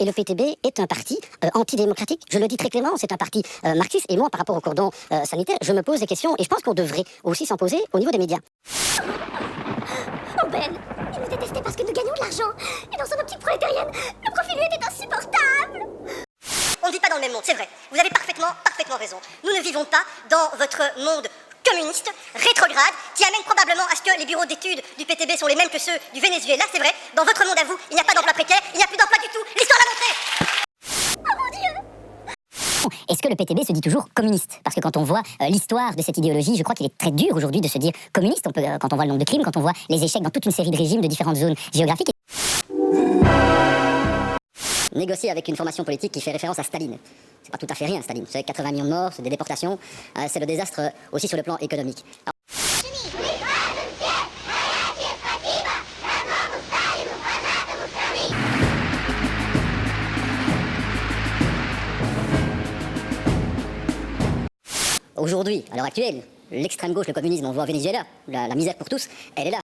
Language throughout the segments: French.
Et le PTB est un parti antidémocratique. Je le dis très clairement, c'est un parti marxiste. Et moi, par rapport au cordon sanitaire, je me pose des questions et je pense qu'on devrait aussi s'en poser au niveau des médias. Oh Ben, il nous détestait parce que nous gagnions de l'argent. Et dans son optique prolétarienne, le profil lui était insupportable. On ne vit pas dans le même monde, c'est vrai. Vous avez parfaitement raison. Nous ne vivons pas dans votre monde communiste, rétrograde, qui amène probablement à ce que les bureaux d'études du PTB sont les mêmes que ceux du Venezuela, c'est vrai. Dans votre monde à vous, il n'y a pas d'emploi précaire, il n'y a plus d'emploi du tout. L'histoire l'a montré. Oh mon Dieu! Est-ce que le PTB se dit toujours communiste? Parce que quand on voit l'histoire de cette idéologie, je crois qu'il est très dur aujourd'hui de se dire communiste. Quand on voit le nombre de crimes, quand on voit les échecs dans toute une série de régimes de différentes zones géographiques. Négocier avec une formation politique qui fait référence à Staline. C'est pas tout à fait rien, Staline. C'est 80 millions de morts, c'est des déportations, c'est le désastre aussi sur le plan économique. Aujourd'hui, à l'heure actuelle, l'extrême gauche, le communisme, on voit au Venezuela, la misère pour tous, elle est là.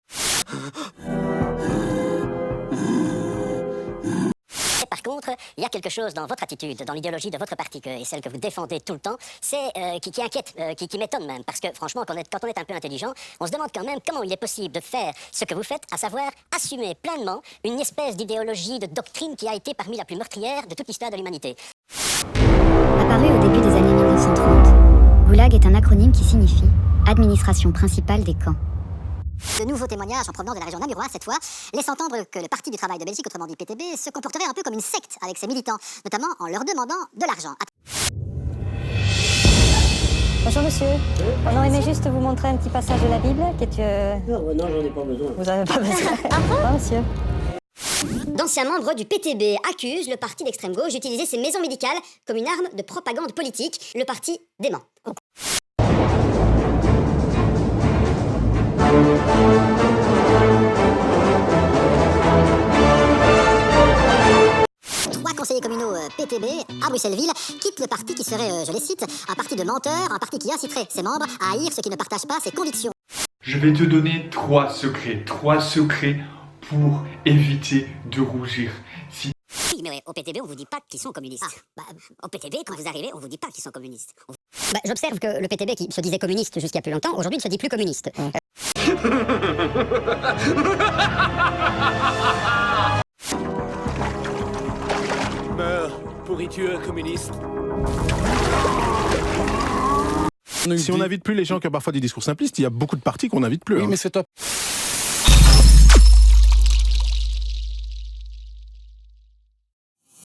Par contre, il y a quelque chose dans votre attitude, dans l'idéologie de votre parti, et celle que vous défendez tout le temps, c'est qui inquiète, qui m'étonne même. Parce que franchement, quand on est un peu intelligent, on se demande quand même comment il est possible de faire ce que vous faites, à savoir assumer pleinement une espèce d'idéologie, de doctrine qui a été parmi la plus meurtrière de toute l'histoire de l'humanité. Apparu au début des années 1930, Goulag est un acronyme qui signifie Administration principale des camps. De nouveaux témoignages en provenance de la région namuroise, cette fois, laissent entendre que le Parti du Travail de Belgique, autrement dit PTB, se comporterait un peu comme une secte avec ses militants, notamment en leur demandant de l'argent. Bonjour monsieur, on aurait aimé juste vous montrer un petit passage de la Bible qui est... Non, j'en ai pas besoin. Vous avez pas besoin. Ah monsieur. D'anciens membres du PTB accusent le parti d'extrême gauche d'utiliser ses maisons médicales comme une arme de propagande politique. Le parti dément. Trois conseillers communaux PTB à Bruxelles-Ville quittent le parti qui serait, je les cite, un parti de menteurs, un parti qui inciterait ses membres à haïr ceux qui ne partagent pas ses convictions. Je vais te donner trois secrets pour éviter de rougir. Oui, mais au PTB, on vous dit pas qu'ils sont communistes. Au PTB, quand vous arrivez, on vous dit pas qu'ils sont communistes. J'observe que le PTB, qui se disait communiste jusqu'il y a plus longtemps, aujourd'hui ne se dit plus communiste. Meurs, pourriture communiste. Si on n'invite plus les gens qui ont parfois des discours simplistes, il y a beaucoup de partis qu'on n'invite plus. Oui, mais c'est top.